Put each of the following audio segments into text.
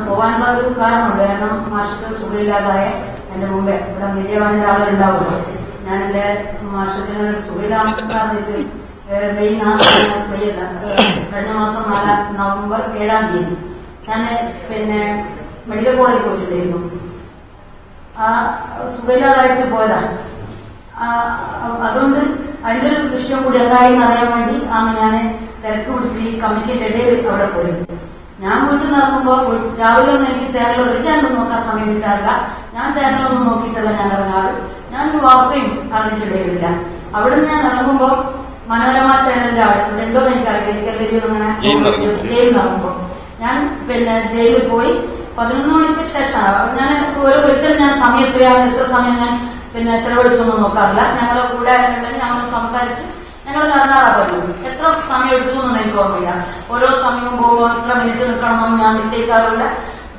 പോകാനുള്ള ഒരു കാരണമുണ്ട്. കാരണം മാഷക്ക് സുഖമില്ലാതായ എന്റെ മുമ്പേ ഇവിടെ വിജയവാണിന്റെ ആളുകളുണ്ടാവുമല്ലോ. ഞാൻ എന്റെ മാഷത്തിന് സുഖമില്ലാന്ന് പറഞ്ഞിട്ട് കഴിഞ്ഞ മാസം നവംബർ 7-ാം തീയതി ഞാൻ മെഡിക്കൽ കോളേജിൽ പോയിട്ടുണ്ടായിരുന്നു. സുഖമില്ലാതായിട്ട് പോയതാണ്. അതുകൊണ്ട് അതിന്റെ ഒരു വിഷയം കൂടി എന്തായെന്ന് അറിയാൻ വേണ്ടി ആണ് ഞാൻ തിരക്ക് പിടിച്ച് ഈ കമ്മിറ്റിയുടെ ഇടയിൽ അവിടെ പോയത്. ഞാൻ വീട്ടിൽ നിന്ന് ഇറങ്ങുമ്പോൾ രാവിലെ ഒന്നും എനിക്ക് ഒരു ചാനൽ നോക്കാൻ സമയം കിട്ടാറില്ല. ഞാൻ ചാനലൊന്നും നോക്കിയിട്ടല്ല ഞാൻ ഇറങ്ങാറ്. ഞാനൊരു വാർത്തയും അറിഞ്ഞിട്ടില്ല. അവിടെ നിന്ന് ഞാൻ ഇറങ്ങുമ്പോൾ മനോരമ ചാനലിന്റെ ഉണ്ടോ എന്ന് എനിക്കറിയില്ല. അങ്ങനെ ജയിലിൽ ഇറങ്ങുമ്പോൾ ഞാൻ ജയിലിൽ പോയി 11 മണിക്ക് ശേഷമാണ് ഞാൻ ഒരിക്കലും ഞാൻ സമയം എത്ര സമയം ഞാൻ ചെലവഴിച്ചൊന്നും നോക്കാറില്ല. ഞങ്ങളുടെ കൂടെ ഞങ്ങൾ സംസാരിച്ച് ഞങ്ങൾ ഇറങ്ങാറാ പറ്റുള്ളൂ. എത്ര സമയം എടുത്തു എന്നൊന്നും എനിക്ക് ഓർമ്മയില്ല. ഓരോ സമയവും പോകുമ്പോൾ എത്ര മിനിറ്റ് നിൽക്കണമെന്നും ഞാൻ നിശ്ചയിക്കാറില്ല.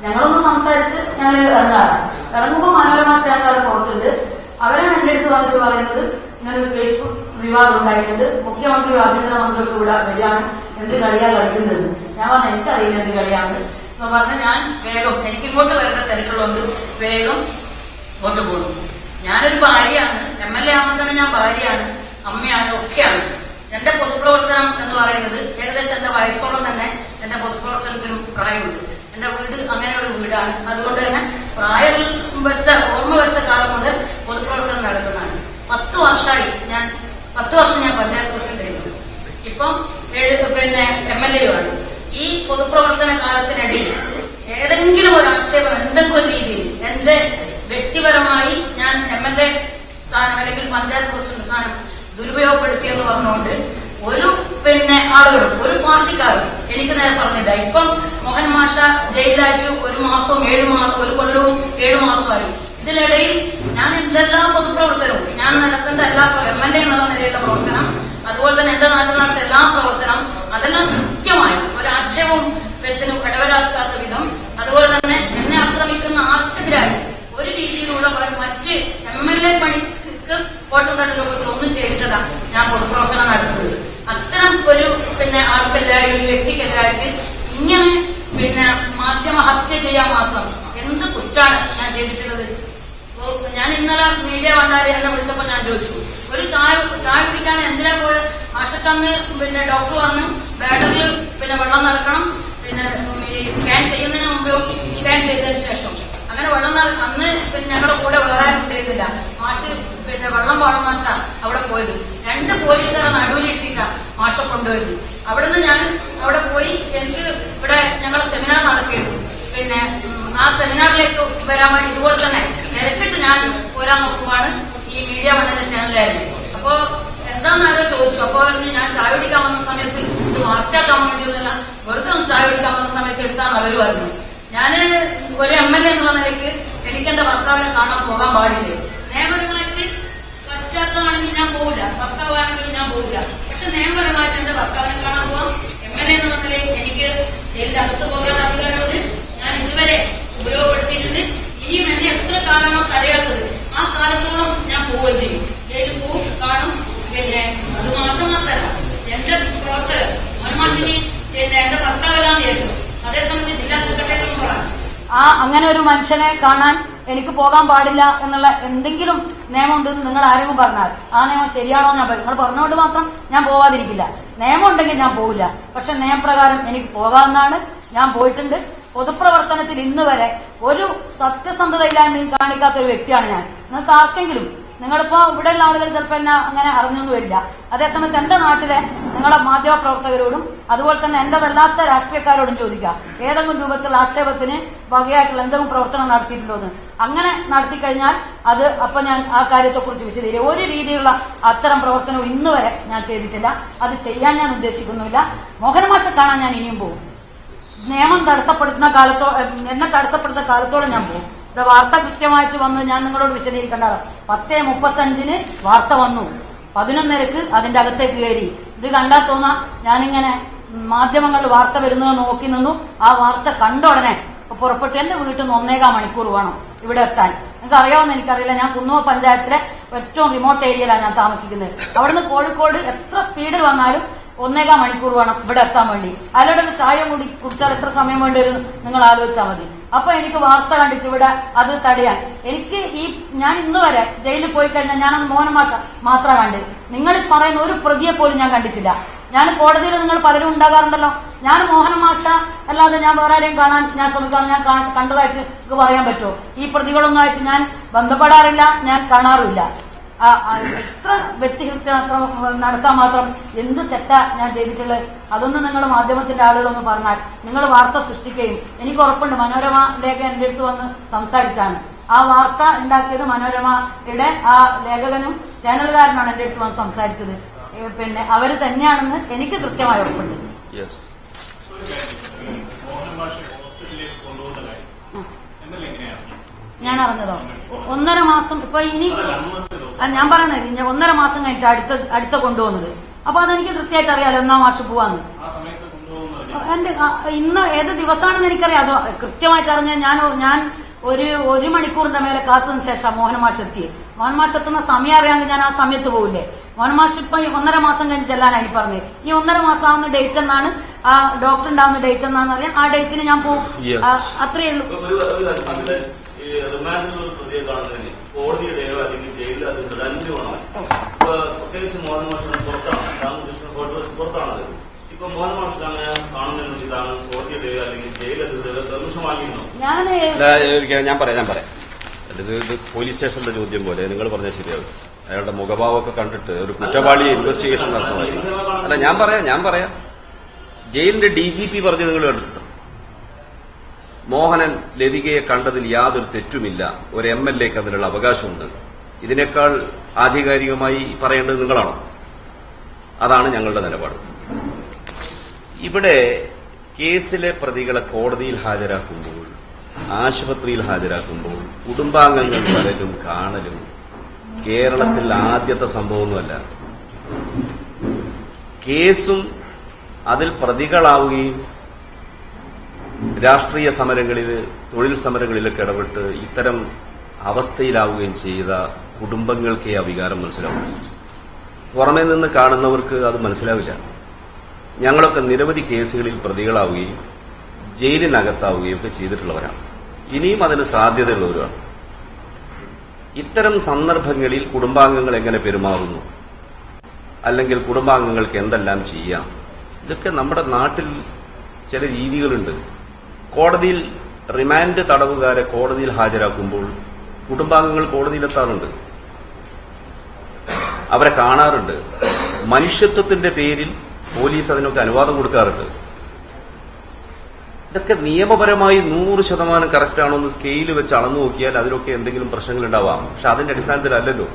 ഞങ്ങളൊന്ന് സംസാരിച്ച് ഞങ്ങൾ ഇറങ്ങാറ്. ഇറങ്ങുമ്പോൾ മനോരമ ചാനലുകാർ പുറത്തുണ്ട്. അവരാണ് എന്റെ അടുത്ത് വന്നിട്ട് പറയുന്നത് ഇങ്ങനൊരു ഫേസ്ബുക്ക് വിവാദം ഉണ്ടായിട്ടുണ്ട്, മുഖ്യമന്ത്രി ആഭ്യന്തരമന്ത്രിക്ക് കൂടെ വരികയാണ്, എന്ത് കളിയാ കളിക്കുന്നത്. ഞാൻ പറഞ്ഞു എനിക്കറിയില്ല എന്ത് കളിയാണ് എന്ന് പറഞ്ഞ് ഞാൻ വേഗം എനിക്ക് ഇങ്ങോട്ട് വരേണ്ട തിരക്കുള്ളതുകൊണ്ട് വേഗം കൊണ്ടുപോകുന്നു. ഞാനൊരു ഭാര്യയാണ്, MLA ആകുമ്പോൾ തന്നെ ഞാൻ ഭാര്യയാണ്, അമ്മയാണ്, ഒക്കെയാണ്. എന്റെ പൊതുപ്രവർത്തനം എന്ന് പറയുന്നത് ഏകദേശം എന്റെ വയസ്സോളം തന്നെ എന്റെ പൊതുപ്രവർത്തനത്തിനും പ്രായമുണ്ട്. എന്റെ വീട് അങ്ങനെ ഒരു വീടാണ്. അതുകൊണ്ട് തന്നെ പ്രായം ഓർമ്മ വെച്ച കാലം മുതൽ പൊതുപ്രവർത്തനം നടത്തുന്നതാണ്. 10 വർഷമായി 10 വർഷം ഞാൻ പഞ്ചായത്ത് പ്രസിഡന്റ് ആയിരുന്നു. ഇപ്പം MLA ആണ്. ഈ പൊതുപ്രവർത്തന കാലത്തിനിടയിൽ ഏതെങ്കിലും ഒരു ആക്ഷേപം എന്തെങ്കിലും ഒരു രീതിയിൽ എന്റെ വ്യക്തിപരമായി ഞാൻ MLA സ്ഥാനം അല്ലെങ്കിൽ പഞ്ചായത്ത് പ്രസിഡന്റ് സ്ഥാനം ദുരുപയോഗപ്പെടുത്തിയെന്ന് പറഞ്ഞുകൊണ്ട് ഒരു ആളുകളും ഒരു പാർട്ടിക്കാരും എനിക്ക് നേരെ പറഞ്ഞില്ല. ഇപ്പം മോഹൻ മാഷ ജയിലായിട്ട് 1 മാസവും 1 കൊല്ലവും 7 മാസമായി. ഇതിനിടയിൽ ഞാൻ എന്റെ എല്ലാ പൊതുപ്രവർത്തനവും ഞാൻ നടത്തേണ്ട എല്ലാ MLA എന്നുള്ള നിലയിലുള്ള പ്രവർത്തനം, അതുപോലെ തന്നെ എന്റെ നാട്ടിൽ നടത്ത എല്ലാ പ്രവർത്തനം അതെല്ലാം കൃത്യമായി ഒരാക്ഷേപവും ഇടവരാത്താത്ത വിധം, അതുപോലെ തന്നെ എന്നെ ആക്രമിക്കുന്ന ആർക്കെതിരായി ഒരു രീതിയിലുള്ള മറ്റ് MLA പണിക്ക് കോട്ടത്തട്ട ലോകത്തിൽ ഒന്നും ചെയ്തിട്ടല്ല ഞാൻ പൊതുപ്രവർത്തനം നടത്തുന്നത്. അത്തരം ഒരു ആൾക്കെതിരായി ഒരു വ്യക്തിക്കെതിരായിട്ട് ഇങ്ങനെ മാധ്യമ ഹത്യ ചെയ്യാൻ മാത്രം എന്ത് കുറ്റാണ് ഞാൻ ചെയ്തിട്ടുള്ളത്? ഞാൻ ഇന്നലെ മീഡിയ വന്നാല് എന്നെ വിളിച്ചപ്പോ ഞാൻ ചോദിച്ചു, ഒരു ചായ കുടിക്കാൻ എന്തിനാ പോയത്? ആശക്കന്ന് ഡോക്ടർ പറഞ്ഞു ബാഡറിൽ വെള്ളം നടക്കണം, സ്കാൻ ചെയ്യുന്നതിന് മുമ്പ് സ്കാൻ ചെയ്തതിന് ശേഷം അങ്ങനെ വെള്ളം അന്ന് ഞങ്ങളുടെ കൂടെ വേറെ ഉണ്ടായിരുന്നില്ല. മാഷ് വെള്ളം പാടുന്ന അവിടെ പോയത്. 2 പോലീസുകാരെ നടുവിലിട്ടിട്ടാ മാഷ കൊണ്ടുപോയത്. അവിടുന്ന് ഞാൻ അവിടെ പോയി എനിക്ക് ഇവിടെ ഞങ്ങളുടെ സെമിനാർ നടക്കുകയായിരുന്നു. ആ സെമിനാറിലേക്ക് വരാൻ വേണ്ടി ഇതുപോലെ തന്നെ തിരക്കിട്ട് ഞാൻ പോരാൻ നോക്കുവാണ് ഈ മീഡിയ വണ്ണിന്റെ ചാനലായിരുന്നു. അപ്പോ എന്താണെന്നാരോ ചോദിച്ചു. അപ്പോ ഞാൻ ചായ കുടിക്കാൻ വന്ന സമയത്ത് ഇത് വാർത്തയാക്കാൻ വേണ്ടിയൊന്നുമില്ല, വെറുതെ ഒന്ന് ചായ കുടിക്കാൻ വന്ന സമയത്ത് എടുത്താന്ന് അവര് പറഞ്ഞു. ഞാന് ഒരു MLA എന്നുള്ള നിലയ്ക്ക് എനിക്ക് എന്റെ ഭർത്താവിനെ കാണാൻ പോകാൻ പാടില്ലേ. നിയമപരമായിട്ട് പറ്റാത്തതാണെങ്കിൽ ഞാൻ പോകില്ല, ഭർത്താവാണെങ്കിൽ ഞാൻ പോകില്ല. പക്ഷെ നിയമപരമായിട്ട് എന്റെ ഭർത്താവിനെ കാണാൻ പോകാം. MLA എന്നുള്ള നിലയിൽ എനിക്ക് ജയിലിന്റെ അകത്ത് പോകാൻ അധികാരമുണ്ട്. ഞാൻ ഇതുവരെ ഉപയോഗപ്പെടുത്തിയിട്ടുണ്ട്. ഇനിയും എന്നെ എത്ര കാലമോ തടയാത്തത് ആ കാലത്തോളം ഞാൻ പോവുകയും ചെയ്യും. ജയിലിൽ പോവും, കാണും. അത് മാഷം മാത്രമല്ല, എന്റെ പ്രവർത്തകർ മോൻമാഷിനി എന്റെ ഭർത്താവെല്ലാന്ന് വിചാരിച്ചു. അതേസമയത്ത് ജില്ലാ സെക്രട്ടറി അങ്ങനെ ഒരു മനുഷ്യനെ കാണാൻ എനിക്ക് പോകാൻ പാടില്ല എന്നുള്ള എന്തെങ്കിലും നിയമം ഉണ്ടെന്ന് നിങ്ങൾ ആരെങ്കിലും പറഞ്ഞാൽ ആ നിയമം ശരിയാണോ ഞാൻ നിങ്ങൾ പറഞ്ഞുകൊണ്ട് മാത്രം ഞാൻ പോവാതിരിക്കില്ല. നിയമം ഉണ്ടെങ്കിൽ ഞാൻ പോവില്ല. പക്ഷെ നിയമപ്രകാരം എനിക്ക് പോകാമെന്നാണ്. ഞാൻ പോയിട്ടുണ്ട്. പൊതുപ്രവർത്തനത്തിൽ ഇന്ന് വരെ ഒരു സത്യസന്ധതയില്ലായ്മയും കാണിക്കാത്ത ഒരു വ്യക്തിയാണ് ഞാൻ. നിങ്ങൾക്ക് ആർക്കെങ്കിലും നിങ്ങളിപ്പോ ഇവിടെയുള്ള ആളുകൾ ചിലപ്പോൾ എന്നെ അങ്ങനെ അറിഞ്ഞൊന്നും വരില്ല. അതേസമയത്ത് എന്റെ നാട്ടിലെ നിങ്ങളെ മാധ്യമ പ്രവർത്തകരോടും അതുപോലെ തന്നെ എന്റേതല്ലാത്ത രാഷ്ട്രീയക്കാരോടും ചോദിക്കുക, ഏതെങ്കിലും രൂപത്തിലുള്ള ആക്ഷേപത്തിന് വകയായിട്ടുള്ള എന്തെങ്കിലും പ്രവർത്തനം നടത്തിയിട്ടുണ്ടോ എന്ന്. അങ്ങനെ നടത്തിക്കഴിഞ്ഞാൽ അത് അപ്പൊ ഞാൻ ആ കാര്യത്തെക്കുറിച്ച് വിശദീകരിക്കും. ഒരു രീതിയിലുള്ള അത്തരം പ്രവർത്തനവും ഇന്ന് വരെ ഞാൻ ചെയ്തിട്ടില്ല. അത് ചെയ്യാൻ ഞാൻ ഉദ്ദേശിക്കുന്നില്ല. മോഹൻ മാഷെ കാണാൻ ഞാൻ ഇനിയും പോകും. നിയമം തടസ്സപ്പെടുത്തുന്ന എന്നെ തടസ്സപ്പെടുത്തുന്ന കാലത്തോളം ഞാൻ പോകും. വാർത്ത കൃത്യമായിട്ട് വന്ന് ഞാൻ നിങ്ങളോട് വിശദീകരിക്കേണ്ട 10:35 വാർത്ത വന്നു. 11:00 അതിന്റെ അകത്തേക്ക് കയറി. ഇത് കണ്ടാൽ തോന്നാ ഞാനിങ്ങനെ മാധ്യമങ്ങളിൽ വാർത്ത വരുന്നത് നോക്കി നിന്നു. ആ വാർത്ത കണ്ട ഉടനെ പുറപ്പെട്ട് എന്റെ വീട്ടിൽ നിന്ന് 1.25 മണിക്കൂർ വേണം ഇവിടെ എത്താൻ. നിങ്ങൾക്ക് അറിയാവുന്ന എനിക്കറിയില്ല, ഞാൻ കുന്നുവ പഞ്ചായത്തിലെ ഏറ്റവും റിമോട്ട് ഏരിയയിലാണ് ഞാൻ താമസിക്കുന്നത്. അവിടുന്ന് കോഴിക്കോട് എത്ര സ്പീഡിൽ വന്നാലും 1.25 മണിക്കൂർ വേണം ഇവിടെ എത്താൻ വേണ്ടി. അതിലൂടെ ഒരു ചായ കൂടി കുടിച്ചാൽ എത്ര സമയം വേണ്ടി വരും നിങ്ങൾ ആലോചിച്ചാൽ മതി. അപ്പൊ എനിക്ക് വാർത്ത കണ്ടിട്ട് ഇവിടെ അത് തടയാൻ എനിക്ക് ഞാൻ ഇന്ന് വരെ ജയിലിൽ പോയി കഴിഞ്ഞാൽ ഞാൻ മോഹൻ മാഷ മാത്രം കണ്ട്. നിങ്ങൾ പറയുന്ന ഒരു പ്രതിയെ പോലും ഞാൻ കണ്ടിട്ടില്ല. ഞാൻ കോടതിയിൽ നിങ്ങൾ പലരും ഉണ്ടാകാറുണ്ടല്ലോ. ഞാൻ മോഹൻ മാഷ അല്ലാതെ ഞാൻ വേറെ ആരെയും കാണാൻ ഞാൻ ശ്രമിക്കാൻ ഞാൻ കണ്ടതായിട്ട് പറയാൻ പറ്റുമോ? ഈ പ്രതികളൊന്നുമായിട്ട് ഞാൻ ബന്ധപ്പെടാറില്ല, ഞാൻ കാണാറില്ല. എത്ര വ്യക്തിഹത്യ നടത്താൻ മാത്രം എന്ത് തെറ്റാ ഞാൻ ചെയ്തിട്ടുള്ളത്? അതൊന്നും നിങ്ങൾ മാധ്യമത്തിന്റെ ആളുകളൊന്ന് പറഞ്ഞാൽ നിങ്ങൾ വാർത്ത സൃഷ്ടിക്കുകയും എനിക്ക് ഉറപ്പുണ്ട് മനോരമ ലേഖ എന്റെ അടുത്ത് വന്ന് സംസാരിച്ചാണ്. ആ വാർത്ത ഉണ്ടാക്കിയത് മനോരമയുടെ ആ ലേഖകനും ചാനലുകാരനാണ് എന്റെ അടുത്ത് വന്ന് സംസാരിച്ചത്. പിന്നെ അവര് തന്നെയാണെന്ന് എനിക്ക് കൃത്യമായി ഉറപ്പുണ്ട്. ഞാൻ അറിഞ്ഞതോ 1.5 മാസം ഇപ്പൊ ഇനി ഞാൻ പറയുന്നത് 1.5 മാസം കഴിഞ്ഞിട്ട് അടുത്ത കൊണ്ടുപോകുന്നത്. അപ്പൊ അതെനിക്ക് കൃത്യമായിട്ട് അറിയാലോ 1-ാം മാസം പോവാന്ന്. എന്റെ ഇന്ന് ഏത് ദിവസമാണെന്ന് എനിക്കറിയാം. അത് കൃത്യമായിട്ട് അറിഞ്ഞാൽ ഞാൻ ഒരു മണിക്കൂറിന്റെ മേലെ കാത്തതിന് ശേഷം മോഹൻ മാഷ് എത്തിയത്. മോഹൻ മാഷ് എത്തുന്ന സമയം അറിയാമെങ്കിൽ ഞാൻ ആ സമയത്ത് പോവില്ലേ? മോഹൻ മാഷ് ഇപ്പൊ 1.5 മാസം കഴിഞ്ഞ് ചെല്ലാനായി പറഞ്ഞത്. ഈ 1.5 മാസം ആവുന്ന ഡേറ്റ് എന്നാണ്, ആ ഡോക്ടർ ഉണ്ടാവുന്ന ഡേറ്റ് എന്നാന്ന് അറിയാം. ആ ഡേറ്റിന് ഞാൻ പോകും. അത്രയേ ഉള്ളൂ. കോടതിയുടെയോ അല്ലെങ്കിൽ ജയിലിൽ അത് തുടർന്നു വേണം. ഇപ്പൊ പ്രത്യേകിച്ച് മോഹൻ മാഷ് പുറത്താണ്, രാമകൃഷ്ണൻ പുറത്താണത്. ഇപ്പൊ മോഹൻ മാഷ് അങ്ങനെ കാണുന്നതിന് ഇതാണ് കോടതിയുടെയോ അല്ലെങ്കിൽ ജയിൽ അധികൃതരുടെ പെർമിഷൻ വാങ്ങിയിരുന്നു. ഞാൻ പറയാം ഇത് പോലീസ് സ്റ്റേഷന്റെ ചോദ്യം പോലെ നിങ്ങൾ പറഞ്ഞാൽ ശരിയാവും. അയാളുടെ മുഖഭാവമൊക്കെ കണ്ടിട്ട് ഒരു കുറ്റവാളി ഇൻവെസ്റ്റിഗേഷൻ നടത്തുന്നതായിരിക്കും. അല്ല ഞാൻ പറയാം ജയിലിന്റെ DGP പറഞ്ഞ് നിങ്ങൾ കണ്ടിട്ടുണ്ട്. മോഹനൻ ലതികയെ കണ്ടതിൽ യാതൊരു തെറ്റുമില്ല, ഒരു MLAക്ക് അതിനുള്ള അവകാശമുണ്ട്. ഇതിനേക്കാൾ ആധികാരികമായി പറയേണ്ടത് നിങ്ങളാണോ? അതാണ് ഞങ്ങളുടെ നിലപാട്. ഇവിടെ കേസിലെ പ്രതികളെ കോടതിയിൽ ഹാജരാക്കുമ്പോൾ, ആശുപത്രിയിൽ ഹാജരാക്കുമ്പോൾ കുടുംബാംഗങ്ങൾ പലരും കാണലും കേരളത്തിൽ ആദ്യത്തെ സംഭവമൊന്നുമല്ല. കേസും അതിൽ പ്രതികളാവുകയും രാഷ്ട്രീയ സമരങ്ങളിൽ, തൊഴിൽ സമരങ്ങളിലൊക്കെ ഇടപെട്ട് ഇത്തരം അവസ്ഥയിലാവുകയും ചെയ്ത കുടുംബങ്ങൾക്കേ ആ വികാരം മനസ്സിലാവും. പുറമേ നിന്ന് കാണുന്നവർക്ക് അത് മനസ്സിലാവില്ല. ഞങ്ങളൊക്കെ നിരവധി കേസുകളിൽ പ്രതികളാവുകയും ജയിലിനകത്താവുകയും ഒക്കെ ചെയ്തിട്ടുള്ളവരാണ്. ഇനിയും അതിന് സാധ്യതയുള്ളവരാണ്. ഇത്തരം സന്ദർഭങ്ങളിൽ കുടുംബാംഗങ്ങൾ എങ്ങനെ പെരുമാറുന്നു, അല്ലെങ്കിൽ കുടുംബാംഗങ്ങൾക്ക് എന്തെല്ലാം ചെയ്യാം, ഇതൊക്കെ നമ്മുടെ നാട്ടിൽ ചില രീതികളുണ്ട്. കോടതിയിൽ റിമാൻഡ് തടവുകാരെ കോടതിയിൽ ഹാജരാക്കുമ്പോൾ കുടുംബാംഗങ്ങൾ കോടതിയിലെത്താറുണ്ട്, അവരെ കാണാറുണ്ട്. മനുഷ്യത്വത്തിന്റെ പേരിൽ പോലീസ് അതിനൊക്കെ അനുവാദം കൊടുക്കാറുണ്ട്. ഇതൊക്കെ നിയമപരമായി 100% കറക്റ്റാണോ എന്ന് സ്കെയിൽ വെച്ച് അളന്നു നോക്കിയാൽ അതിലൊക്കെ എന്തെങ്കിലും പ്രശ്നങ്ങൾ ഉണ്ടാവാം. പക്ഷെ അതിന്റെ അടിസ്ഥാനത്തിലല്ലല്ലോ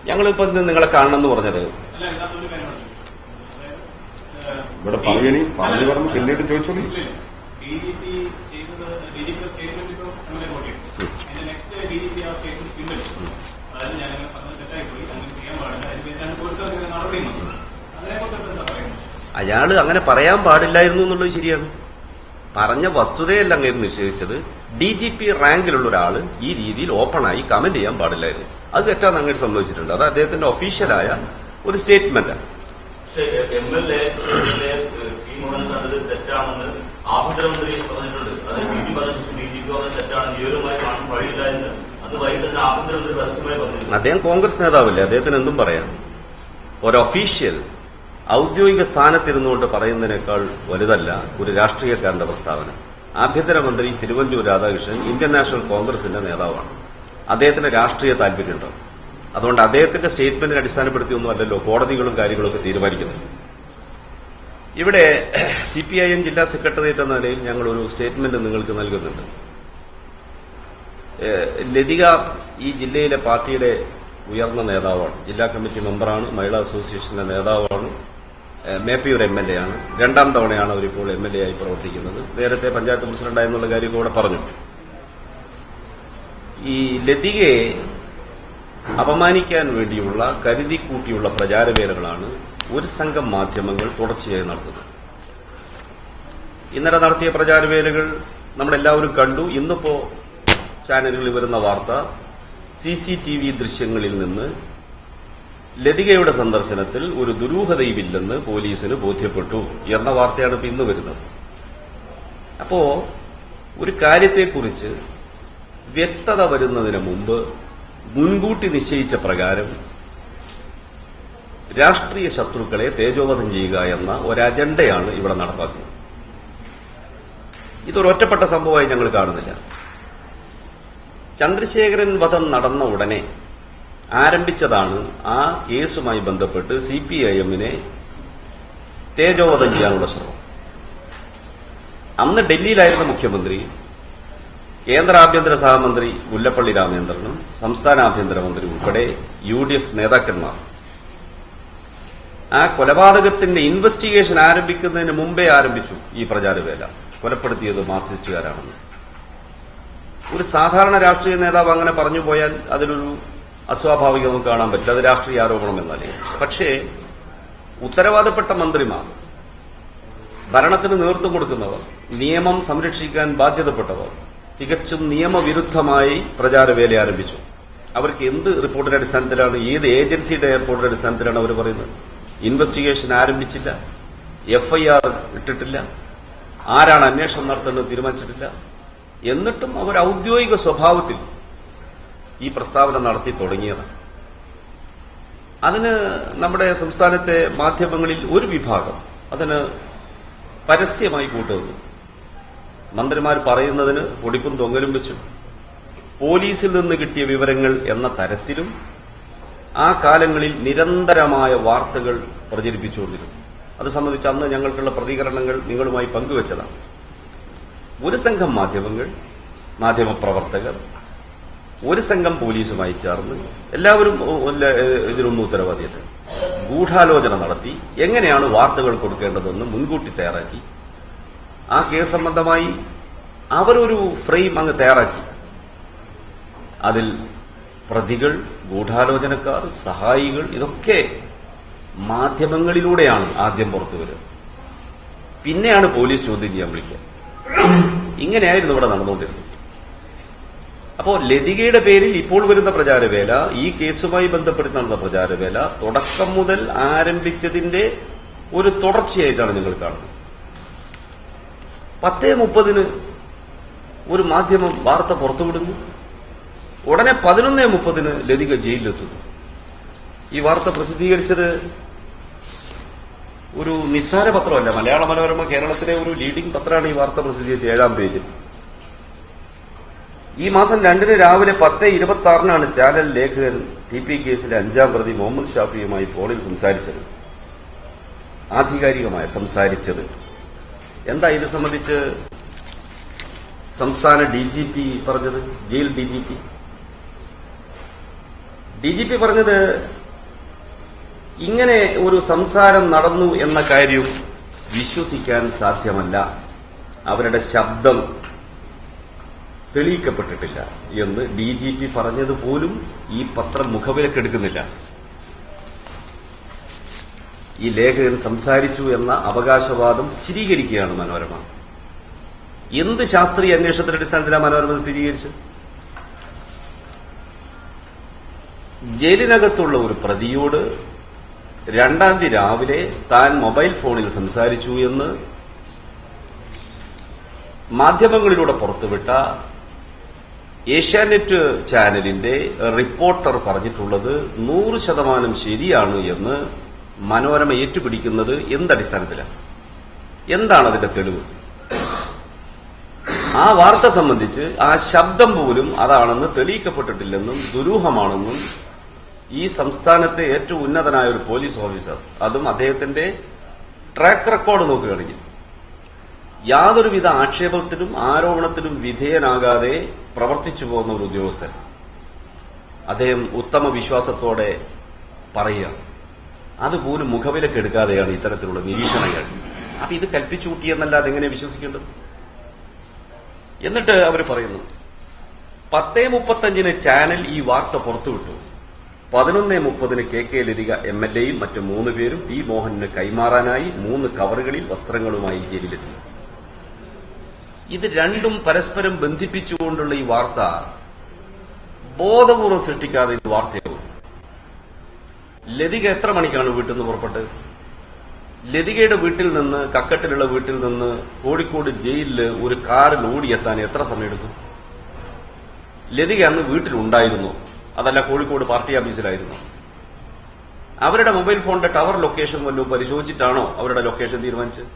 ഞങ്ങളിപ്പോ നിങ്ങളെ കാണണമെന്ന് പറഞ്ഞത്. ഇവിടെ പറഞ്ഞു പിന്നീട് ചോദിച്ചോളൂ. അയാള് അങ്ങനെ പറയാൻ പാടില്ലായിരുന്നു എന്നുള്ളത് ശരിയാണ്. പറഞ്ഞ വസ്തുതയല്ല അങ്ങനെ നിഷേധിച്ചത്. DGP റാങ്കിലുള്ള ഒരാള് ഈ രീതിയിൽ ഓപ്പണായി കമന്റ് ചെയ്യാൻ പാടില്ലായിരുന്നു. അത് തെറ്റാന്ന് അങ്ങനെ സംഭവിച്ചിട്ടുണ്ട്. അത് അദ്ദേഹത്തിന്റെ ഒഫീഷ്യലായ ഒരു സ്റ്റേറ്റ്മെന്റാണ്. തെറ്റാണെന്ന് ആഭ്യന്തരമന്ത്രി പറഞ്ഞിട്ടുണ്ട്. അത് DGP തെറ്റാണ്, ജീവനുമായി കാണാൻ വഴിയില്ല എന്ന് അത് വൈകിട്ട് ആഭ്യന്തരമന്ത്രി പരസ്യമായി പറഞ്ഞു. അദ്ദേഹം കോൺഗ്രസ് നേതാവല്ലേ, അദ്ദേഹത്തിന് എന്തും പറയാം. ഒരു ഒഫീഷ്യൽ ഔദ്യോഗിക സ്ഥാനത്തിരുന്നുകൊണ്ട് പറയുന്നതിനേക്കാൾ വലുതല്ല ഒരു രാഷ്ട്രീയക്കാരന്റെ പ്രസ്താവന. ആഭ്യന്തരമന്ത്രി തിരുവഞ്ചൂർ രാധാകൃഷ്ണൻ ഇന്ത്യൻ നാഷണൽ കോൺഗ്രസിന്റെ നേതാവാണ്. അദ്ദേഹത്തിന് രാഷ്ട്രീയ താല്പര്യമുണ്ടോ? അതുകൊണ്ട് അദ്ദേഹത്തിന്റെ സ്റ്റേറ്റ്മെന്റിനെ അടിസ്ഥാനപ്പെടുത്തിയൊന്നും അല്ലല്ലോ കോടതികളും കാര്യങ്ങളൊക്കെ തീരുമാനിക്കുന്നത്. ഇവിടെ CPIM ജില്ലാ സെക്രട്ടേറിയറ്റ് എന്ന നിലയിൽ ഞങ്ങൾ ഒരു സ്റ്റേറ്റ്മെന്റ് നിങ്ങൾക്ക് നൽകുന്നുണ്ട്. ലതിക ഈ ജില്ലയിലെ പാർട്ടിയുടെ ഉയർന്ന നേതാവാണ്, ജില്ലാ കമ്മിറ്റി മെമ്പറാണ്, മഹിളാ അസോസിയേഷന്റെ നേതാവാണ്, മേപ്പയൂർ MLA ആണ്. 2ാം തവണയാണ് അവരിപ്പോൾ MLA ആയി പ്രവർത്തിക്കുന്നത്. നേരത്തെ പഞ്ചായത്ത് പ്രസിഡന്റായെന്നുള്ള കാര്യം കൂടെ പറഞ്ഞു. ഈ ലതികയെ അപമാനിക്കാൻ വേണ്ടിയുള്ള കരുതിക്കൂട്ടിയുള്ള പ്രചാരവേലകളാണ് ഒരു സംഘം മാധ്യമങ്ങൾ തുടർച്ചയായി നടത്തുന്നത്. ഇന്നലെ നടത്തിയ പ്രചാരവേലകൾ നമ്മളെല്ലാവരും കണ്ടു. ഇന്നിപ്പോ ചാനലുകളിൽ വരുന്ന വാർത്ത CCTV ദൃശ്യങ്ങളിൽ നിന്ന് ലതികയുടെ സന്ദർശനത്തിൽ ഒരു ദുരൂഹതയുമില്ലെന്ന് പോലീസിന് ബോധ്യപ്പെട്ടു എന്ന വാർത്തയാണ് ഇപ്പൊ ഇന്ന് വരുന്നത്. അപ്പോ ഒരു കാര്യത്തെക്കുറിച്ച് വ്യക്തത വരുന്നതിന് മുമ്പ് മുൻകൂട്ടി നിശ്ചയിച്ച പ്രകാരം രാഷ്ട്രീയ ശത്രുക്കളെ തേജോവധം ചെയ്യുക എന്ന ഒരു അജണ്ടയാണ് ഇവിടെ നടപ്പാക്കുന്നത്. ഇതൊരൊറ്റപ്പെട്ട സംഭവമായി ഞങ്ങൾ കാണുന്നില്ല. ചന്ദ്രശേഖരൻ വധം നടന്ന ഉടനെ ആരംഭിച്ചതാണ് ആ കേസുമായി ബന്ധപ്പെട്ട് CPIM-നെ തേജോവധം ചെയ്യാനുള്ള ശ്രമം. അന്ന് ഡൽഹിയിലായിരുന്ന മുഖ്യമന്ത്രി, കേന്ദ്ര ആഭ്യന്തര സഹമന്ത്രി മുല്ലപ്പള്ളി രാമചന്ദ്രനും സംസ്ഥാന ആഭ്യന്തരമന്ത്രി ഉൾപ്പെടെ UDF നേതാക്കന്മാർ ആ കൊലപാതകത്തിന്റെ ഇൻവെസ്റ്റിഗേഷൻ ആരംഭിക്കുന്നതിന് മുമ്പേ ആരംഭിച്ചു ഈ പ്രചാരവേല. കൊലപ്പെടുത്തിയത് മാർക്സിസ്റ്റുകാരാണെന്ന്. ഒരു സാധാരണ രാഷ്ട്രീയ നേതാവ് അങ്ങനെ പറഞ്ഞു പോയാൽ അതിലൊരു അസ്വാഭാവികത നമുക്ക് കാണാൻ പറ്റില്ല. അത് രാഷ്ട്രീയ ആരോപണം എന്നല്ലേ. പക്ഷേ ഉത്തരവാദപ്പെട്ട മന്ത്രിമാർ, ഭരണത്തിന് നേതൃത്വം കൊടുക്കുന്നവർ, നിയമം സംരക്ഷിക്കാൻ ബാധ്യതപ്പെട്ടവർ തികച്ചും നിയമവിരുദ്ധമായി പ്രചാരവേല ആരംഭിച്ചു. അവർക്ക് എന്ത് റിപ്പോർട്ടിന്റെ അടിസ്ഥാനത്തിലാണ്, ഏത് ഏജൻസിയുടെ റിപ്പോർട്ടിന്റെ അടിസ്ഥാനത്തിലാണ് അവർ പറയുന്നത്? ഇൻവെസ്റ്റിഗേഷൻ ആരംഭിച്ചില്ല, FIR ഇട്ടിട്ടില്ല, ആരാണ് അന്വേഷണം നടത്തേണ്ടത് തീരുമാനിച്ചിട്ടില്ല. എന്നിട്ടും അവർ ഔദ്യോഗിക സ്വഭാവത്തിൽ ഈ പ്രസ്താവന നടത്തി തുടങ്ങിയതാണ്. അതിന് നമ്മുടെ സംസ്ഥാനത്തെ മാധ്യമങ്ങളിൽ ഒരു വിഭാഗം അതിന് പരസ്യമായി കൂട്ടുന്നു. മന്ത്രിമാർ പറയുന്നതിന് പൊടിപ്പും തൊങ്ങലും വെച്ചു. പോലീസിൽ നിന്ന് കിട്ടിയ വിവരങ്ങൾ എന്ന തരത്തിലും ആ കാലങ്ങളിൽ നിരന്തരമായ വാർത്തകൾ പ്രചരിപ്പിച്ചുകൊണ്ടിരുന്നു. അത് സംബന്ധിച്ച് അന്ന് ഞങ്ങൾക്കുള്ള പ്രതികരണങ്ങൾ നിങ്ങളുമായി പങ്കുവച്ചതാണ്. ഒരു സംഘം മാധ്യമങ്ങൾ, മാധ്യമപ്രവർത്തകർ, ഒരു സംഘം പോലീസുമായി ചേർന്ന് എല്ലാവരും ഇതിനൊന്നും ഉത്തരവാദിയല്ല, ഗൂഢാലോചന നടത്തി എങ്ങനെയാണ് വാർത്തകൾ കൊടുക്കേണ്ടതെന്ന് മുൻകൂട്ടി തയ്യാറാക്കി. ആ കേസ് സംബന്ധമായി അവരൊരു ഫ്രെയിം അങ്ങ് തയ്യാറാക്കി. അതിൽ പ്രതികൾ, ഗൂഢാലോചനക്കാർ, സഹായികൾ, ഇതൊക്കെ മാധ്യമങ്ങളിലൂടെയാണ് ആദ്യം പുറത്തു വരിക. പിന്നെയാണ് പോലീസ് ചോദ്യം ചെയ്യാൻ വിളിക്കുക. ഇങ്ങനെയായിരുന്നു ഇവിടെ നടന്നുകൊണ്ടിരുന്നത്. അപ്പോ ലതികയുടെ പേരിൽ ഇപ്പോൾ വരുന്ന പ്രചാരവേല, ഈ കേസുമായി ബന്ധപ്പെട്ട് നടന്ന പ്രചാരവേല തുടക്കം മുതൽ ആരംഭിച്ചതിന്റെ ഒരു തുടർച്ചയായിട്ടാണ് നിങ്ങൾ കാണുന്നത്. 10:30 ഒരു മാധ്യമം വാർത്ത പുറത്തുവിടുന്നു. ഉടനെ 11:30 ലതിക ജയിലിലെത്തുന്നു. ഈ വാർത്ത പ്രസിദ്ധീകരിച്ചത് ഒരു നിസ്സാര പത്രമല്ല. മലയാള മനോരമ കേരളത്തിലെ ഒരു ലീഡിംഗ് പത്രമാണ് ഈ വാർത്ത പ്രസിദ്ധീകരിച്ചത്. 7-ാം പേജിൽ. ഈ മാസം 2 രാവിലെ 10:26 ചാനൽ ലേഖകൻ TP കേസിലെ 5-ാം പ്രതി മുഹമ്മദ് ഷാഫിയുമായി ഫോണിൽ സംസാരിച്ചത്. ആധികാരികമായ സംസാരിച്ചത്. എന്താ ഇത് സംബന്ധിച്ച് സംസ്ഥാന DGP പറഞ്ഞത്? ജയിൽ DGP പറഞ്ഞത്, ഇങ്ങനെ ഒരു സംസാരം നടന്നു എന്ന കാര്യം വിശ്വസിക്കാൻ സാധ്യമല്ല. അവരുടെ ശബ്ദം തെളിയിക്കപ്പെട്ടിട്ടില്ല എന്ന് DGP പറഞ്ഞതുപോലും ഈ പത്രം മുഖവിലക്കെടുക്കുന്നില്ല. ഈ ലേഖകൻ സംസാരിച്ചു എന്ന അവകാശവാദം സ്ഥിരീകരിക്കുകയാണ് മനോരമ. എന്ത് ശാസ്ത്രീയ അന്വേഷണത്തിന്റെ അടിസ്ഥാനത്തിലാണ് മനോരമ സ്ഥിരീകരിച്ചത്? ജയിലിനകത്തുള്ള ഒരു പ്രതിയോട് 2-ാം തീയതി രാവിലെ താൻ മൊബൈൽ ഫോണിൽ സംസാരിച്ചു എന്ന് മാധ്യമങ്ങളിലൂടെ പുറത്തുവിട്ട ഏഷ്യാനെറ്റ് ചാനലിന്റെ റിപ്പോർട്ടർ പറഞ്ഞിട്ടുള്ളത് 100% ശരിയാണ് എന്ന് മനോരമ ഏറ്റുപിടിക്കുന്നത് എന്തടിസ്ഥാനത്തിലാണ്? എന്താണ് അതിന്റെ തെളിവ്? ആ വാർത്ത സംബന്ധിച്ച് ആ ശബ്ദം പോലും അതാണെന്ന് തെളിയിക്കപ്പെട്ടിട്ടില്ലെന്നും ദുരൂഹമാണെന്നും ഈ സംസ്ഥാനത്തെ ഏറ്റവും ഉന്നതനായ ഒരു പോലീസ് ഓഫീസർ, അതും അദ്ദേഹത്തിന്റെ ട്രാക്ക് റെക്കോർഡ് നോക്കുകയാണെങ്കിൽ യാതൊരുവിധ ആക്ഷേപത്തിനും ആരോപണത്തിനും വിധേയനാകാതെ പ്രവർത്തിച്ചു പോകുന്ന ഒരു ഉദ്യോഗസ്ഥൻ, അദ്ദേഹം ഉത്തമ വിശ്വാസത്തോടെ പറയുക, അതുപോലും മുഖവിലക്കെടുക്കാതെയാണ് ഇത്തരത്തിലുള്ള നിരീക്ഷണങ്ങൾ. അപ്പൊ ഇത് കൽപ്പിച്ചു കൂട്ടിയെന്നല്ലാതെ എങ്ങനെ വിശ്വസിക്കേണ്ടത്? എന്നിട്ട് അവർ പറയുന്നു, 10:35 ചാനൽ ഈ വാർത്ത പുറത്തുവിട്ടു. 11:30 KK ലതിക MLAയും മറ്റ് 3 പേരും P മോഹനന് കൈമാറാനായി 3 കവറുകളിൽ വസ്ത്രങ്ങളുമായി ജയിലിലെത്തി. ഇത് രണ്ടും പരസ്പരം ബന്ധിപ്പിച്ചുകൊണ്ടുള്ള ഈ വാർത്ത ബോധപൂർവ്വം സൃഷ്ടിക്കാതെ വാർത്തയാവും. ലതിക എത്ര മണിക്കാണ് വീട്ടിൽ നിന്ന് പുറപ്പെട്ടത്? ലതികയുടെ വീട്ടിൽ നിന്ന്, കക്കട്ടിലുള്ള വീട്ടിൽ നിന്ന് കോഴിക്കോട് ജയിലിൽ ഒരു കാറിൽ ഓടിയെത്താൻ എത്ര സമയമെടുക്കും? ലതിക അന്ന് വീട്ടിലുണ്ടായിരുന്നു, അതല്ല കോഴിക്കോട് പാർട്ടി ഓഫീസിലായിരുന്നു. അവരുടെ മൊബൈൽ ഫോണിന്റെ ടവർ ലൊക്കേഷൻ വല്ലതും പരിശോധിച്ചിട്ടാണോ അവരുടെ ലൊക്കേഷൻ തീരുമാനിച്ചത്?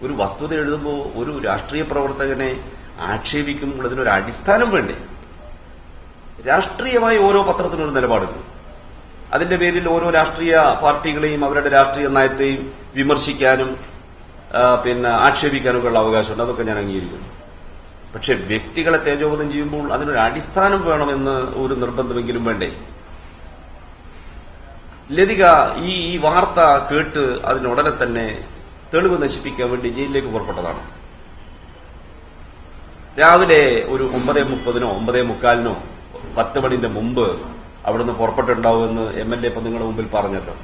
ഒരു വസ്തുത എഴുതുമ്പോൾ ഒരു രാഷ്ട്രീയ പ്രവർത്തകനെ ആക്ഷേപിക്കുമ്പോൾ അതിനൊരു അടിസ്ഥാനം വേണ്ടേ? രാഷ്ട്രീയമായി ഓരോ പത്രത്തിനൊരു നിലപാടുണ്ട്. അതിന്റെ പേരിൽ ഓരോ രാഷ്ട്രീയ പാർട്ടികളെയും അവരുടെ രാഷ്ട്രീയ നയത്തെയും വിമർശിക്കാനും ആക്ഷേപിക്കാനും ഉള്ള അവകാശമുണ്ട്. അതൊക്കെ ഞാൻ അംഗീകരിക്കുന്നു. പക്ഷെ വ്യക്തികളെ തേജോവധം ചെയ്യുമ്പോൾ അതിനൊരു അടിസ്ഥാനം വേണമെന്ന് ഒരു നിർബന്ധമെങ്കിലും വേണ്ടേ? ലതിക ഈ വാർത്ത കേട്ട് അതിനുടനെ തന്നെ തെളിവ് നശിപ്പിക്കാൻ വേണ്ടി ജയിലിലേക്ക് പുറപ്പെട്ടതാണ്. രാവിലെ ഒരു 9:30 9:45 10 മണിന്റെ മുമ്പ് അവിടുന്ന് പുറപ്പെട്ടുണ്ടാവുമെന്ന് MLA ഇപ്പൊ നിങ്ങളുടെ മുമ്പിൽ പറഞ്ഞല്ലോ.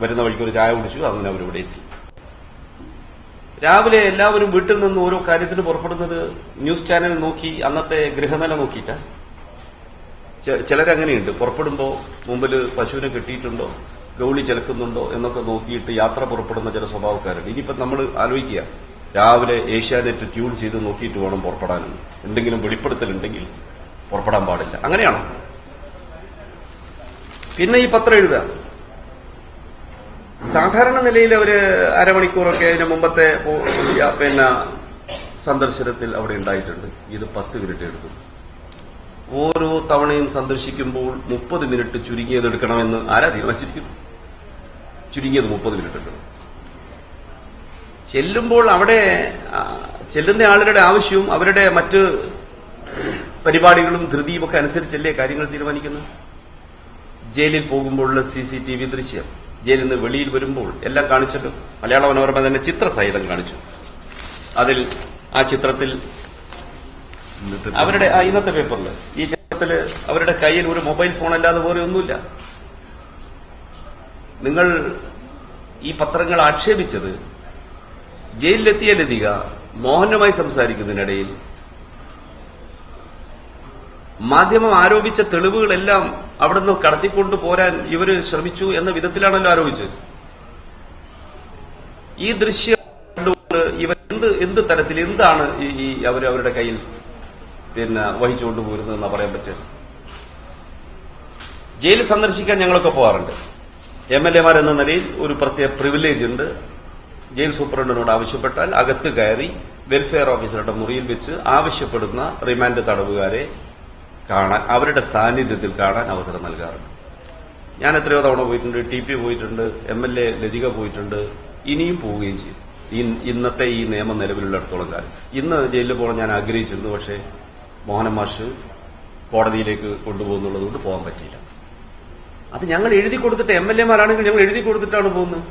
വരുന്ന വഴിക്ക് ഒരു ചായ കുടിച്ചു, അങ്ങനെ അവരിവിടെ എത്തി. രാവിലെ എല്ലാവരും വീട്ടിൽ നിന്ന് ഓരോ കാര്യത്തിന് പുറപ്പെടുന്നത് ന്യൂസ് ചാനൽ നോക്കി, അന്നത്തെ ഗൃഹനില നോക്കിയിട്ടാ. ചിലരങ്ങനെയുണ്ട്, പുറപ്പെടുമ്പോൾ മുമ്പിൽ പശുവിനെ കെട്ടിയിട്ടുണ്ടോ, ഗൗളി ചെലക്കുന്നുണ്ടോ എന്നൊക്കെ നോക്കിയിട്ട് യാത്ര പുറപ്പെടുന്ന ചില സ്വഭാവക്കാരുണ്ട്. ഇനിയിപ്പം നമ്മൾ ആലോചിക്കുക, രാവിലെ ഏഷ്യാനെറ്റ് ട്യൂൺ ചെയ്ത് നോക്കിയിട്ട് വേണം പുറപ്പെടാനും. എന്തെങ്കിലും വെളിപ്പെടുത്തലുണ്ടെങ്കിൽ പുറപ്പെടാൻ പാടില്ല. അങ്ങനെയാണോ? പിന്നെ ഈ പത്രം എഴുതുക, സാധാരണ നിലയിൽ അവര് അരമണിക്കൂറൊക്കെ അതിന് മുമ്പത്തെ സന്ദർശനത്തിൽ അവിടെ ഉണ്ടായിട്ടുണ്ട്. ഇത് 10 മിനിറ്റ് എടുക്കും. ഓരോ തവണയും സന്ദർശിക്കുമ്പോൾ 30 മിനിറ്റ് ചുരുങ്ങിയത് എടുക്കണമെന്ന് ആരാ തീരുമാനിച്ചിരിക്കുന്നു? ചുരുങ്ങിയത് 30 മിനിറ്റ് എടുക്കണം. ചെല്ലുമ്പോൾ അവിടെ ചെല്ലുന്ന ആളുകളുടെ ആവശ്യവും അവരുടെ മറ്റ് പരിപാടികളും ധൃതിയും ഒക്കെ അനുസരിച്ചല്ലേ കാര്യങ്ങൾ തീരുമാനിക്കുന്നത്. ജയിലിൽ പോകുമ്പോഴുള്ള CCTV ദൃശ്യം, ജയിലിൽ നിന്ന് വെളിയിൽ വരുമ്പോൾ എല്ലാം കാണിച്ചല്ലോ. മലയാള മനോരമ തന്നെ ചിത്രസഹിതം കാണിച്ചു. അതിൽ ആ ചിത്രത്തിൽ അവരുടെ ഇന്നത്തെ പേപ്പറിൽ ഈ ചിത്രത്തില് അവരുടെ കയ്യിൽ ഒരു മൊബൈൽ ഫോൺ അല്ലാതെ വേറെ ഒന്നുമില്ല. നിങ്ങൾ ഈ പത്രങ്ങൾ ആക്ഷേപിച്ചത് ജയിലിലെത്തിയ ലതിക മോഹനുമായി സംസാരിക്കുന്നതിനിടയിൽ മാധ്യമം ആരോപിച്ച തെളിവുകളെല്ലാം അവിടുന്ന് കടത്തിക്കൊണ്ടു പോരാൻ ഇവര് ശ്രമിച്ചു എന്ന വിധത്തിലാണല്ലോ ആരോപിച്ചത്. ഈ ദൃശ്യം കണ്ടുകൊണ്ട് ഇവർ എന്ത് തരത്തിൽ എന്താണ് ഈ അവരുടെ കയ്യിൽ വഹിച്ചുകൊണ്ട് പോരുന്നതെന്നാ പറയാൻ പറ്റുക? ജയിൽ സന്ദർശിക്കാൻ ഞങ്ങളൊക്കെ പോകാറുണ്ട്. MLA എന്ന നിലയിൽ ഒരു പ്രത്യേക പ്രിവിലേജ് ഉണ്ട്. ജയിൽ സൂപ്രണ്ടിനോട് ആവശ്യപ്പെട്ടാൽ അകത്ത് കയറി വെൽഫെയർ ഓഫീസറുടെ മുറിയിൽ വെച്ച് ആവശ്യപ്പെടുന്ന റിമാൻഡ് തടവുകാരെ കാണാൻ, അവരുടെ സാന്നിധ്യത്തിൽ കാണാൻ അവസരം നൽകാറുണ്ട്. ഞാൻ എത്രയോ തവണ പോയിട്ടുണ്ട്. TP പോയിട്ടുണ്ട്, MLA ലതിക പോയിട്ടുണ്ട്, ഇനിയും പോവുകയും ചെയ്യും. ഇന്നത്തെ ഈ നിയമം നിലവിലുള്ളിടത്തോളം കാലം. ഇന്ന് ജയിലിൽ പോകാൻ ഞാൻ ആഗ്രഹിച്ചിരുന്നു, പക്ഷേ മോഹനൻ മാഷ് കോടതിയിലേക്ക് കൊണ്ടുപോകുന്നുള്ളതുകൊണ്ട് പോകാൻ പറ്റിയില്ല. അത് ഞങ്ങൾ എഴുതി കൊടുത്തിട്ട്, MLA ഞങ്ങൾ എഴുതി കൊടുത്തിട്ടാണ് പോകുന്നത്.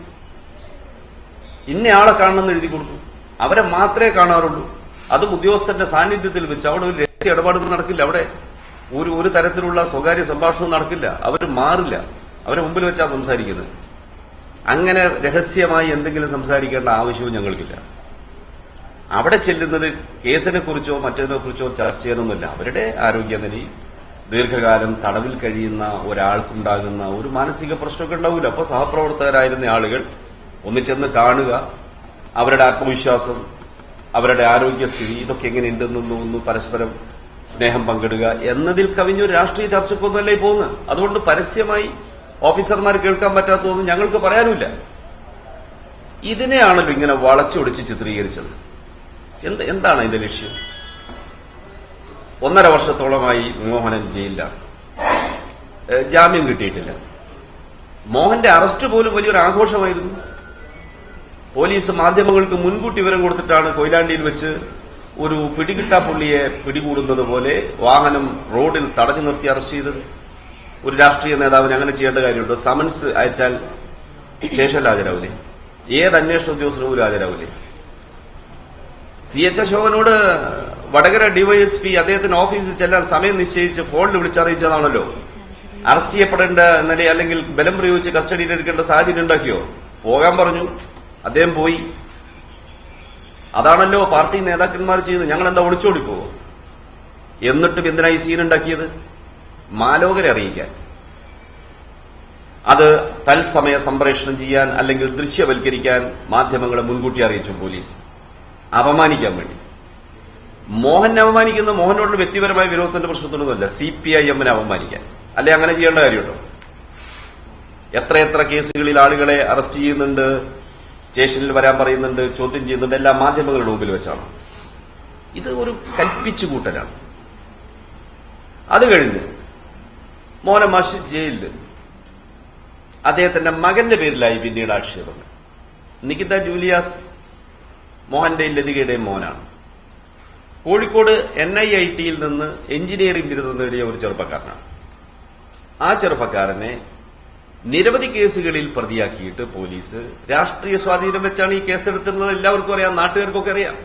ഇന്നയാളെ കാണണമെന്ന് എഴുതി കൊടുക്കും. അവരെ മാത്രമേ കാണാറുള്ളൂ. അതും ഉദ്യോഗസ്ഥന്റെ സാന്നിധ്യത്തിൽ വെച്ച്. അവിടെ ഒരു രഹസ്യ ഇടപാടൊന്നും നടക്കില്ല. അവിടെ ഒരു തരത്തിലുള്ള സ്വകാര്യ സംഭാഷണവും നടക്കില്ല. അവർ മാറില്ല. അവരെ മുമ്പിൽ വെച്ചാ സംസാരിക്കുന്നത്. അങ്ങനെ രഹസ്യമായി എന്തെങ്കിലും സംസാരിക്കേണ്ട ആവശ്യവും ഞങ്ങൾക്കില്ല. അവിടെ ചെല്ലുന്നത് കേസിനെ കുറിച്ചോ മറ്റതിനെ കുറിച്ചോ ചർച്ച ചെയ്യാനൊന്നുമില്ല. അവരുടെ ആരോഗ്യനിലയിൽ ദീർഘകാലം തടവിൽ കഴിയുന്ന ഒരാൾക്കുണ്ടാകുന്ന ഒരു മാനസിക പ്രശ്നമൊക്കെ ഉണ്ടാവില്ല. അപ്പൊ സഹപ്രവർത്തകരായിരുന്ന ആളുകൾ ഒന്നിച്ചെന്ന് കാണുക, അവരുടെ ആത്മവിശ്വാസം, അവരുടെ ആരോഗ്യസ്ഥിതി, ഇതൊക്കെ എങ്ങനെയുണ്ടെന്നൊന്ന് പരസ്പരം സ്നേഹം പങ്കിടുക എന്നതിൽ കവിഞ്ഞൊരു രാഷ്ട്രീയ ചർച്ചക്കൊന്നുമല്ല ഈ പോകുന്നത്. അതുകൊണ്ട് പരസ്യമായി ഓഫീസർമാർ കേൾക്കാൻ പറ്റാത്തതൊന്നും ഞങ്ങൾക്ക് പറയാനുമില്ല. ഇതിനെയാണല്ലോ ഇങ്ങനെ വളച്ചൊടിച്ച് ചിത്രീകരിച്ചത്. എന്താണ് അതിന്റെ ലക്ഷ്യം? 1.5 വർഷത്തോളമായി മോഹനൻ ജയിലിലാണ്. ജാമ്യം കിട്ടിയിട്ടില്ല. മോഹന്റെ അറസ്റ്റ് പോലും വലിയൊരു ആഘോഷമായിരുന്നു. പോലീസ് മാധ്യമങ്ങൾക്ക് മുൻകൂട്ടി വിവരം കൊടുത്തിട്ടാണ് കൊയിലാണ്ടിയിൽ വെച്ച് ഒരു പിടികിട്ടാപ്പുള്ളിയെ പിടികൂടുന്നത് പോലെ വാഹനം റോഡിൽ തടഞ്ഞു നിർത്തി അറസ്റ്റ് ചെയ്തത്. ഒരു രാഷ്ട്രീയ നേതാവിന് അങ്ങനെ ചെയ്യേണ്ട കാര്യമുണ്ടോ? സമൻസ് അയച്ചാൽ സ്റ്റേഷനിൽ ഹാജരാവില്ലേ? ഏത് അന്വേഷണ ഉദ്യോഗസ്ഥനും പോലും ഹാജരാവില്ലേ? CH അശോകനോട് വടകര DYSP അദ്ദേഹത്തിന്റെ ഓഫീസിൽ ചെല്ലാൻ സമയം നിശ്ചയിച്ച് ഫോണിൽ വിളിച്ചറിയിച്ചതാണല്ലോ. അറസ്റ്റ് ചെയ്യപ്പെടേണ്ട നില അല്ലെങ്കിൽ ബലം പ്രയോഗിച്ച് കസ്റ്റഡിയിൽ എടുക്കേണ്ട സാഹചര്യം ഉണ്ടാക്കിയോ? പോകാൻ പറഞ്ഞു, അദ്ദേഹം പോയി. അതാണല്ലോ പാർട്ടി നേതാക്കന്മാർ ചെയ്യുന്നത്. ഞങ്ങൾ എന്താ ഒളിച്ചോടിപ്പോവോ? എന്നിട്ടും എന്തിനായി സീൻ ഉണ്ടാക്കിയത്? മാലോകരെ അറിയിക്കാൻ. അത് തത്സമയ സംപ്രേഷണം ചെയ്യാൻ അല്ലെങ്കിൽ ദൃശ്യവൽക്കരിക്കാൻ മാധ്യമങ്ങളെ മുൻകൂട്ടി അറിയിച്ചു പോലീസ്. അപമാനിക്കാൻ വേണ്ടി. മോഹനെ അപമാനിക്കുന്ന മോഹനോടുള്ള വ്യക്തിപരമായ വിരോധത്തിന്റെ പ്രശ്നത്തിനൊന്നുമല്ല, CPIM-നെ അപമാനിക്കാൻ. അല്ലെ അങ്ങനെ ചെയ്യേണ്ട കാര്യമുണ്ടോ? എത്രയെത്ര കേസുകളിൽ ആളുകളെ അറസ്റ്റ് ചെയ്യുന്നുണ്ട്, സ്റ്റേഷനിൽ വരാൻ പറയുന്നുണ്ട്, ചോദ്യം ചെയ്യുന്നുണ്ട്, എല്ലാ മാധ്യമങ്ങളുടെ മുമ്പിൽ വെച്ചാണ്. ഇത് ഒരു കൽപ്പിച്ചുകൂട്ടലാണ്. അത് കഴിഞ്ഞ് മോഹനമാഷ് ജയിലിൽ അദ്ദേഹത്തിന്റെ മകന്റെ പേരിലായി പിന്നീട് ആക്ഷേപങ്ങൾ. നികിത ജൂലിയാസ് മോഹന്റെയും ലതികയുടെയും മോനാണ്. കോഴിക്കോട് NIIT-യിൽ നിന്ന് എഞ്ചിനീയറിംഗ് ബിരുദം നേടിയ ഒരു ചെറുപ്പക്കാരനാണ്. ആ ചെറുപ്പക്കാരനെ നിരവധി കേസുകളിൽ പ്രതിയാക്കിയിട്ട് പോലീസ് രാഷ്ട്രീയ സ്വാധീനം വെച്ചാണ് ഈ കേസെടുത്തിരുന്നത്. എല്ലാവർക്കും അറിയാം, നാട്ടുകാർക്കൊക്കെ അറിയാം.